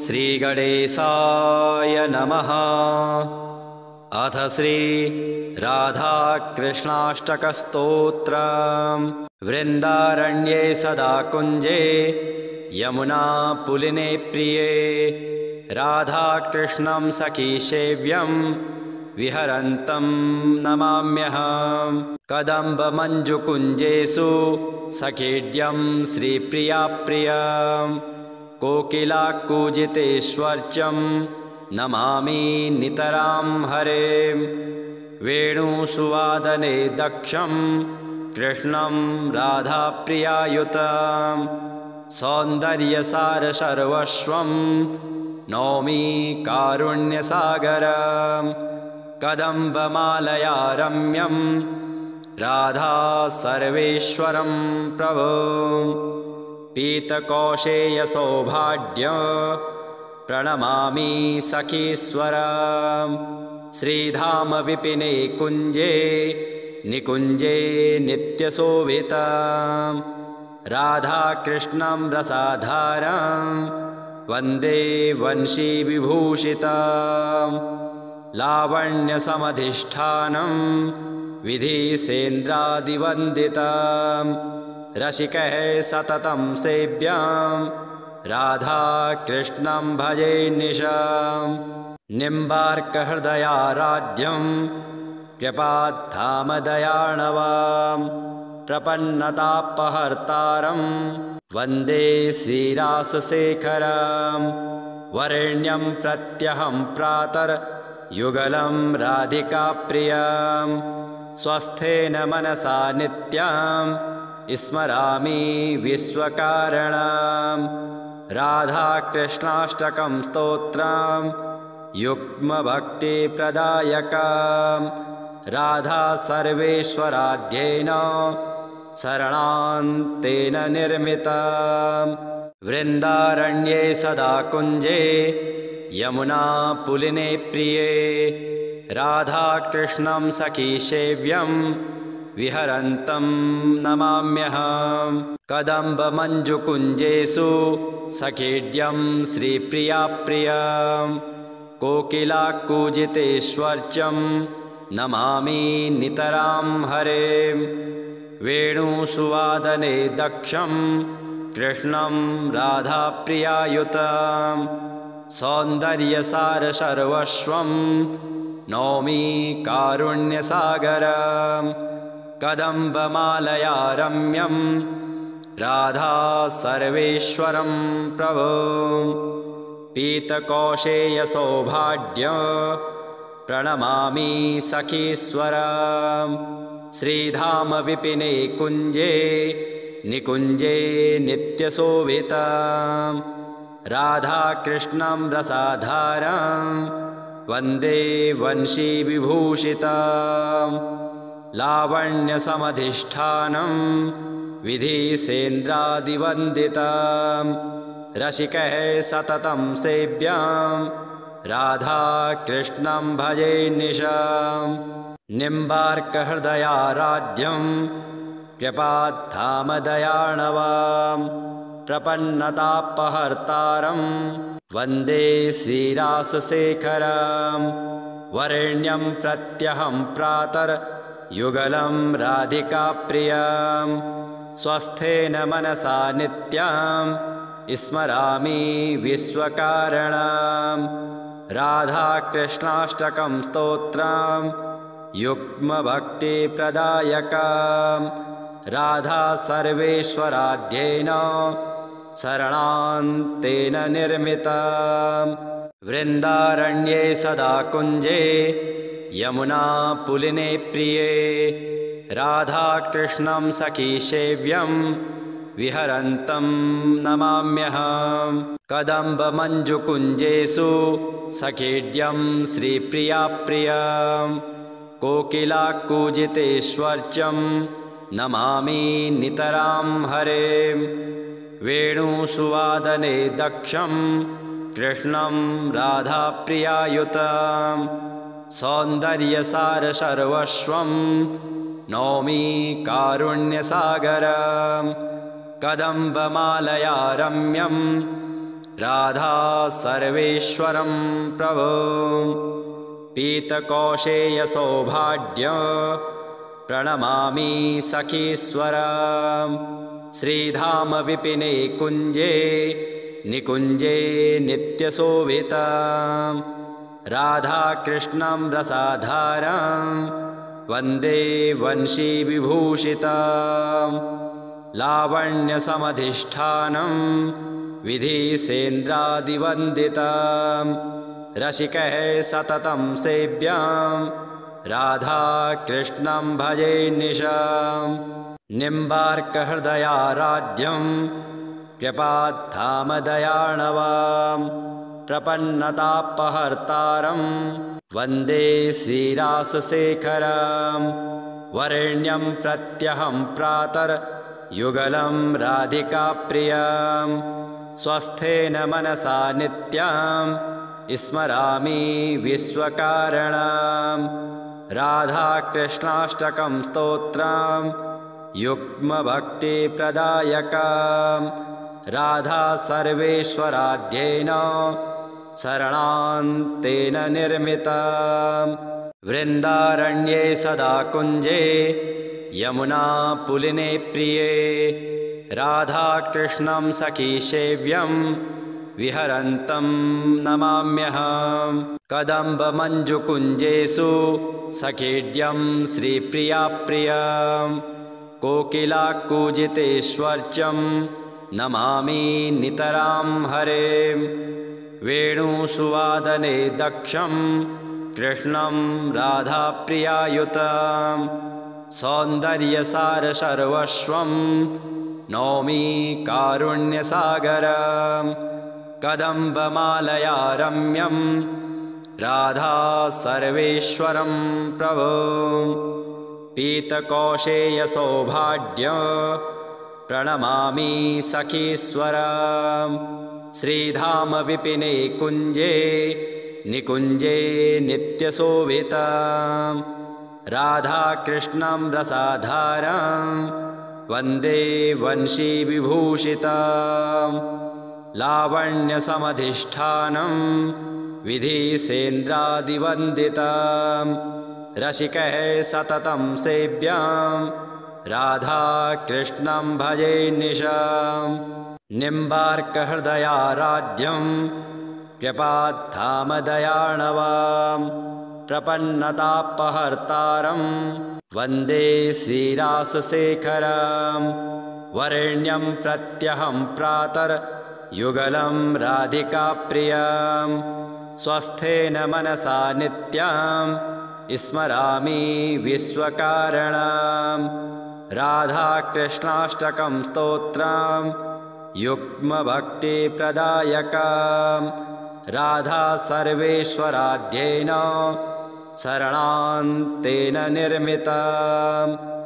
श्रीगणेशाय नमः। अथ श्री राधाकृष्णाष्टकस्तोत्रम्। वृन्दारण्ये सदा कुञ्जे यमुनापुलिने प्रिये राधाकृष्णं सखीसेव्यं विहरन्तं नमाम्यहम्। कदम्बमञ्जुकुञ्जेषु सखेड्यं श्रीप्रियाप्रियम् कोकिलाकूजितेश्वर्चं नमामि नितरां हरें। वेणुसुवादने दक्षं कृष्णं राधाप्रियायुतं सौन्दर्यसारसर्वस्वं नौमि कारुण्यसागरं। कदम्बमालया रम्यं राधा सर्वेश्वरं प्रभो पीतकौशेयसौभाग्य प्रणमामि सखीश्वरं। श्रीधाम विपिने कुञ्जे निकुञ्जे नित्यशोभितं राधाकृष्णं रसाधारं वन्दे वंशीविभूषितं। लावण्यसमधिष्ठानं विधिसेन्द्रादिवन्दितं रसिकः सततं सेव्यं राधाकृष्णं भजे निशम्। निम्बार्कहृदयाराध्यं कृपाधामदयार्णवं प्रपन्नतापहर्तारं वन्दे श्रीरासशेखरं। वरेण्यं प्रत्यहं प्रातर्युगलं राधिकाप्रियं स्वस्थेन मनसा नित्यं स्मरामि विश्वकारणं। राधाकृष्णाष्टकं स्तोत्रं युग्मभक्तिप्रदायकं राधा सर्वेश्वराध्येन शरणान्तेन निर्मितं। वृन्दारण्ये सदा कुञ्जे यमुनापुलिने प्रिये राधाकृष्णं सखीसेव्यं विहरन्तं नमाम्यहम्। कदम्बमञ्जुकुञ्जेषु सखेड्यं श्रीप्रियाप्रियं कोकिलाकूजितेश्वर्चं नमामि नितरां हरें। वेणुसुवादने दक्षं कृष्णं राधाप्रियायुतं सौन्दर्यसारसर्वस्वं नौमि कारुण्यसागरं। कदम्बमालया रम्यं राधा सर्वेश्वरं प्रभो पीतकौशेयसौभाग्य प्रणमामि सखीश्वरं। श्रीधाम विपिने कुञ्जे निकुञ्जे नित्यशोभितं राधाकृष्णं रसाधारं वन्दे वंशीविभूषितं। लावण्यसमधिष्ठानं विधिसेन्द्रादिवन्दितं रसिकः सततं सेव्यं राधाकृष्णं भजे निशम्। निम्बार्कहृदयाराध्यं कृपाधामदयार्णवं प्रपन्नतापहर्तारं वन्दे श्रीरासशेखरं। वरेण्यं प्रत्यहं प्रातर्युगलं राधिकाप्रियं स्वस्थेन मनसा नित्यं स्मरामि विश्वकारणं। राधाकृष्णाष्टकं स्तोत्रं युग्मभक्तिप्रदायकं राधा सर्वेश्वराध्येन शरणान्तेन निर्मितं। वृन्दारण्ये सदा कुञ्जे यमुनापुलिने प्रिये राधाकृष्णं सखीसेव्यं विहरन्तं नमाम्यहम्। कदम्बमञ्जुकुञ्जेषु सखेड्यं श्रीप्रियाप्रियं कोकिलाकूजितेश्वर्चं नमामि नितरां हरें। वेणुसुवादने दक्षं कृष्णं राधाप्रियायुतं सौन्दर्यसारसर्वस्वं नौमि कारुण्यसागरं। कदम्बमालया रम्यं राधा सर्वेश्वरं प्रभो पीतकौशेयसौभाग्य प्रणमामि सखीश्वरं श्रीधाम विपिने कुञ्जे निकुञ्जे नित्यशोभितं राधाकृष्णं रसाधारं वन्दे वंशीविभूषितं लावण्यसमधिष्ठानं विधिसेन्द्रादिवन्दितं रसिकः सततं सेव्यं राधाकृष्णं भजे निशम् निम्बार्कहृदयाराध्यं कृपाधामदयार्णवां प्रपन्नतापहर्तारं वन्दे श्रीरासशेखरं वरेण्यं प्रत्यहं प्रातर्युगलं राधिकाप्रियं स्वस्थेन मनसा नित्यं स्मरामि विश्वकारणं राधाकृष्णाष्टकं स्तोत्रं युग्मभक्तिप्रदायकं राधा सर्वेश्वराध्येन शरणान्तेन निर्मितं वृन्दारण्ये सदा कुञ्जे यमुनापुलिने प्रिये राधाकृष्णं सखीसेव्यं विहरन्तं नमाम्यहं कदम्बमञ्जुकुञ्जेषु सखेड्यं श्रीप्रियाप्रियं कोकिलाकूजितेश्वर्चं नमामि नितरां हरें वेणुसुवादने दक्षं कृष्णं राधाप्रियायुतं सौन्दर्यसारसर्वस्वं नौमि कारुण्यसागरं कदम्बमालया रम्यं राधा सर्वेश्वरं प्रभो पीतकौशेयसौभाग्य प्रणमामि सखीश्वरं श्रीधाम विपिने कुञ्जे निकुञ्जे नित्यशोभितं राधाकृष्णं रसाधारं वन्दे वंशीविभूषितं लावण्यसमधिष्ठानं विधिसेन्द्रादिवन्दितं रसिकः सततं सेव्यं राधाकृष्णं भजे निशम् निम्बार्कहृदयाराध्यं कृपाधामदयार्णवां प्रपन्नतापहर्तारं वन्दे श्रीरासशेखरं वरेण्यं प्रत्यहं प्रातर्युगलं राधिकाप्रियं स्वस्थेन मनसा नित्यं स्मरामि विश्वकारणं राधाकृष्णाष्टकं स्तोत्रं युग्मभक्तिप्रदायकं राधा सर्वेश्वराध्येन शरणान्तेन निर्मितम्